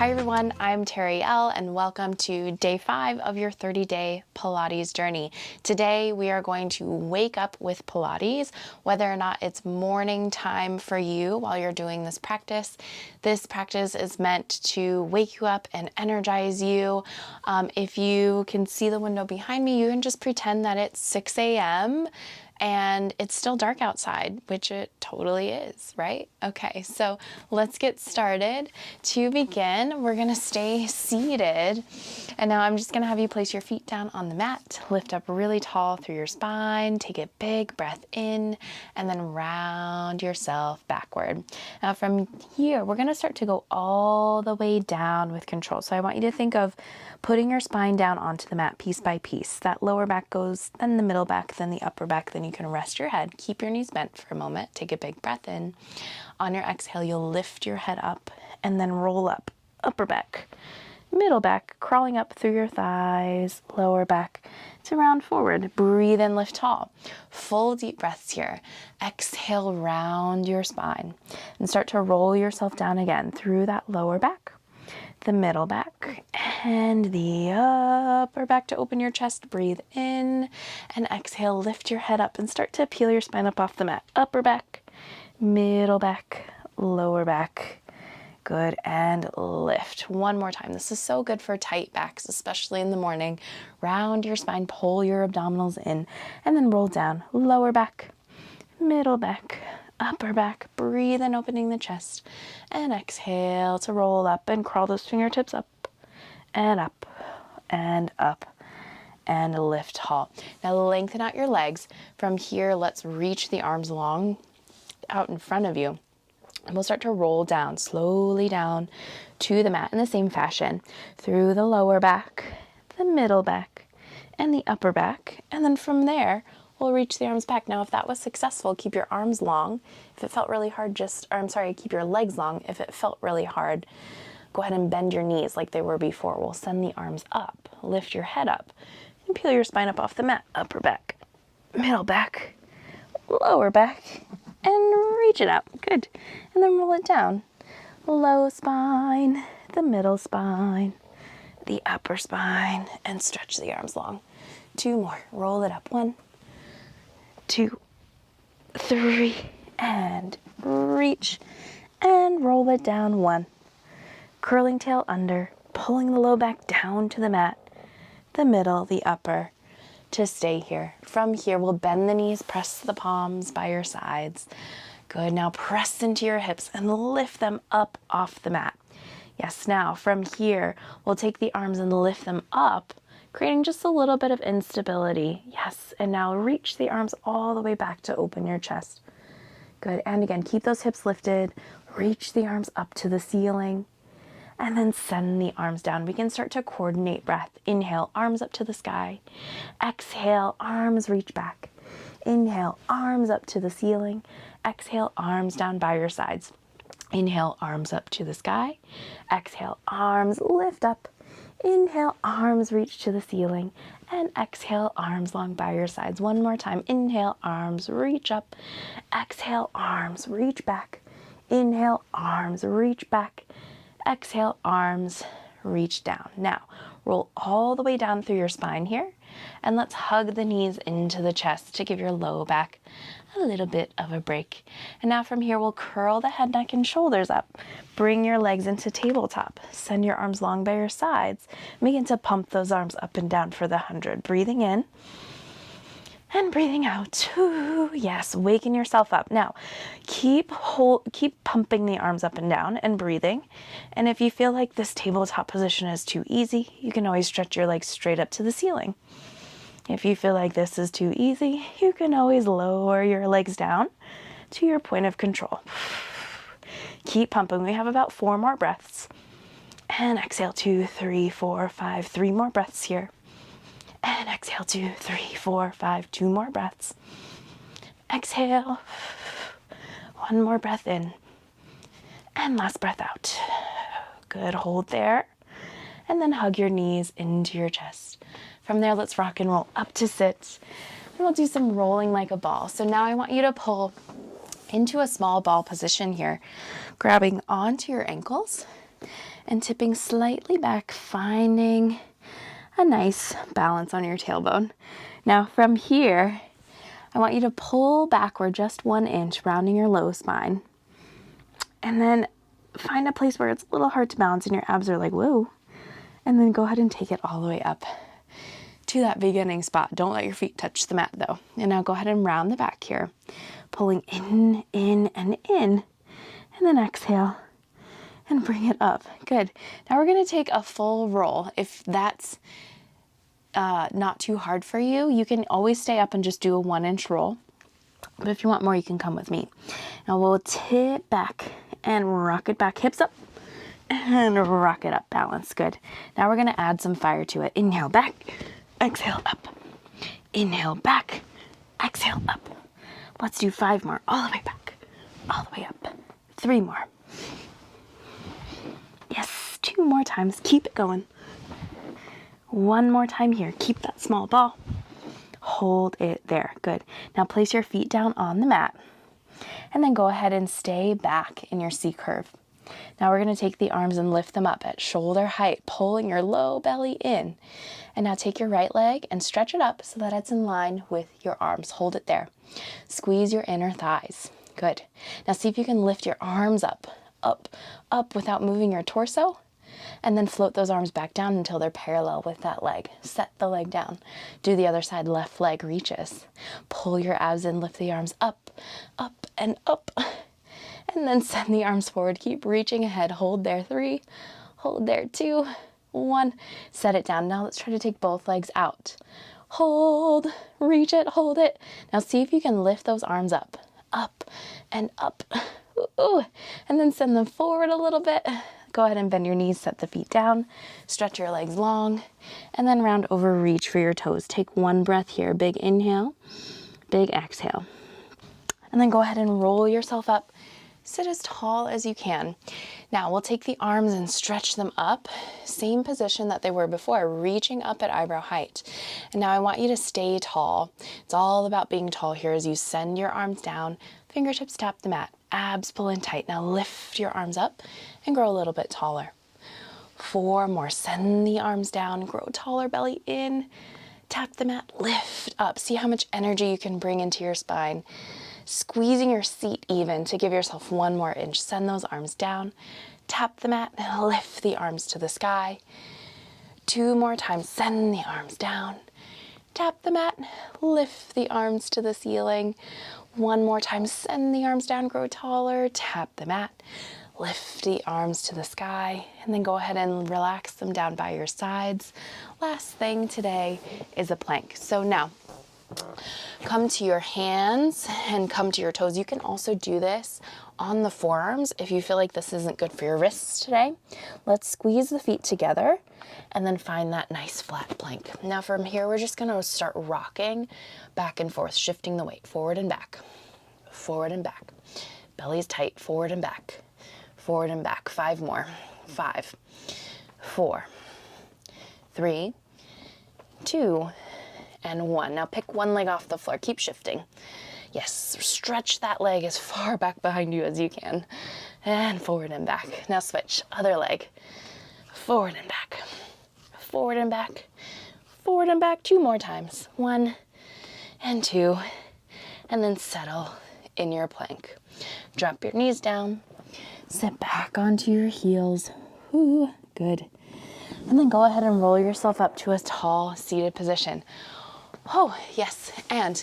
Hi everyone, I'm Terriell and welcome to day 5 of your 30-day Pilates journey. Today we are going to wake up with Pilates, whether or not it's morning time for you while you're doing this practice. This practice is meant to wake you up and energize you. If you can see the window behind me, you can just pretend that it's 6 a.m. and it's still dark outside, which it totally is, right? Okay, so let's get started. To begin, we're gonna stay seated. And now I'm just gonna have you place your feet down on the mat, lift up really tall through your spine, take a big breath in, and then round yourself backward. Now from here, we're gonna start to go all the way down with control. So I want you to think of putting your spine down onto the mat piece by piece. That lower back goes, then the middle back, then the upper back, then you can rest your head. Keep your knees bent for a moment. Take a big breath in. On your exhale, you'll lift your head up and then roll up. Upper back, middle back, crawling up through your thighs, lower back to round forward. Breathe and lift tall. Full deep breaths here. Exhale, round your spine and start to roll yourself down again through that lower back, the middle back, and the upper back to open your chest. Breathe in and exhale, lift your head up and start to peel your spine up off the mat. Upper back, middle back, lower back. Good, and lift. One more time. This is so good for tight backs, especially in the morning. Round your spine, pull your abdominals in, and then roll down. Lower back, middle back, upper back. Breathe in, opening the chest, and exhale to roll up and crawl those fingertips up and up and up and lift tall. Now lengthen out your legs. From here, let's reach the arms long out in front of you. And we'll start to roll down, slowly down to the mat in the same fashion, through the lower back, the middle back, and the upper back. And then from there, we'll reach the arms back. Now, if that was successful, keep your arms long. If it felt really hard, keep your legs long. If it felt really hard, go ahead and bend your knees like they were before. We'll send the arms up, lift your head up, and peel your spine up off the mat. Upper back, middle back, lower back, and reach it up. Good. And then roll it down. Low spine, the middle spine, the upper spine, and stretch the arms long. 2 more. Roll it up. 1, 2, 3, and reach. And roll it down. 1. Curling tail under, pulling the low back down to the mat, the middle, the upper, to stay here. From here, we'll bend the knees, press the palms by your sides. Good. Now press into your hips and lift them up off the mat. Yes, now from here, we'll take the arms and lift them up, creating just a little bit of instability. Yes, and now reach the arms all the way back to open your chest. Good. And again, keep those hips lifted. Reach the arms up to the ceiling. And then send the arms down. We can start to coordinate breath. Inhale, arms up to the sky. Exhale, arms reach back. Inhale, arms up to the ceiling. Exhale, arms down by your sides. Inhale, arms up to the sky. Exhale, arms lift up. Inhale, arms reach to the ceiling. And exhale, arms long by your sides. One more time. Inhale, arms reach up. Exhale, arms reach back. Inhale, arms reach back. Exhale, arms reach down. Now, roll all the way down through your spine here, and let's hug the knees into the chest to give your low back a little bit of a break. And now from here, we'll curl the head, neck, and shoulders up. Bring your legs into tabletop. Send your arms long by your sides. Begin to pump those arms up and down for the 100. Breathing in. And breathing out. Ooh, yes, waking yourself up. Now, keep pumping the arms up and down and breathing. And if you feel like this tabletop position is too easy, you can always stretch your legs straight up to the ceiling. If you feel like this is too easy, you can always lower your legs down to your point of control. Keep pumping. We have about 4 more breaths. And exhale, 2, 3, 4, 5. 3 more breaths here. And exhale, 2, 3, 4, 5. 2 more breaths. Exhale. 1 more breath in. And last breath out. Good. Hold there. And then hug your knees into your chest. From there, let's rock and roll up to sit. And we'll do some rolling like a ball. So now I want you to pull into a small ball position here, grabbing onto your ankles and tipping slightly back, finding a nice balance on your tailbone. Now from here, I want you to pull backward just 1 inch, rounding your low spine. And then find a place where it's a little hard to balance and your abs are like, whoa. And then go ahead and take it all the way up to that beginning spot. Don't let your feet touch the mat though. And now go ahead and round the back here, pulling in, and in. And then exhale and bring it up. Good. Now we're going to take a full roll. If that's not too hard for you, you can always stay up and just do a 1 inch roll. But if you want more, you can come with me. Now we'll tip back and rock it back, hips up, and rock it up, balance. Good. Now we're going to add some fire to it. Inhale back, exhale up. Inhale back, exhale up. Let's do 5 more, all the way back, all the way up. 3 more. Yes, 2 more times. Keep it going. 1 more time here. Keep that small ball. Hold it there. Good. Now place your feet down on the mat and then go ahead and stay back in your C curve. Now we're going to take the arms and lift them up at shoulder height, pulling your low belly in. And now take your right leg and stretch it up so that it's in line with your arms. Hold it there. Squeeze your inner thighs. Good. Now see if you can lift your arms up, up, up without moving your torso. And then float those arms back down until they're parallel with that leg. Set the leg down. Do the other side, left leg reaches. Pull your abs in, lift the arms up, up, and up. And then send the arms forward. Keep reaching ahead. Hold there, 3. Hold there, 2, 1. Set it down. Now let's try to take both legs out. Hold, reach it, hold it. Now see if you can lift those arms up, and up. Ooh. And then send them forward a little bit. Go ahead and bend your knees, set the feet down, stretch your legs long, and then round over, reach for your toes. Take 1 breath here. Big inhale, big exhale. And then go ahead and roll yourself up. Sit as tall as you can. Now we'll take the arms and stretch them up. Same position that they were before, reaching up at eyebrow height. And now I want you to stay tall. It's all about being tall here as you send your arms down, fingertips tap the mat, abs pull in tight. Now lift your arms up and grow a little bit taller. 4 more. Send the arms down, grow taller, belly in, tap the mat, lift up. See how much energy you can bring into your spine. Squeezing your seat even to give yourself 1 more inch. Send those arms down, tap the mat, and lift the arms to the sky. 2 more times. Send the arms down, tap the mat, lift the arms to the ceiling. 1 more time. Send the arms down, grow taller, tap the mat, lift the arms to the sky, and then go ahead and relax them down by your sides. Last thing today is a plank. So now come to your hands and come to your toes. You can also do this on the forearms if you feel like this isn't good for your wrists today. Let's squeeze the feet together and then find that nice flat plank. Now from here, we're just gonna start rocking back and forth, shifting the weight forward and back, forward and back. Belly's tight, forward and back, forward and back. 5 more. 5, 4, 3, 2, and 1. Now pick 1 leg off the floor. Keep shifting. Yes, stretch that leg as far back behind you as you can. And forward and back. Now switch. Other leg. Forward and back. Forward and back. Forward and back. 2 more times. 1 and 2. And then settle in your plank. Drop your knees down. Sit back onto your heels. Ooh, good. And then go ahead and roll yourself up to a tall seated position. Oh, yes. And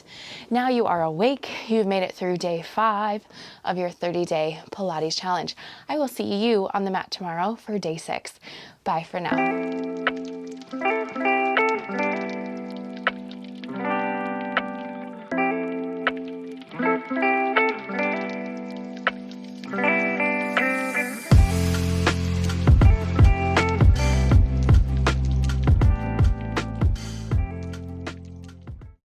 now you are awake. You've made it through day 5 of your 30-day Pilates challenge. I will see you on the mat tomorrow for day 6. Bye for now.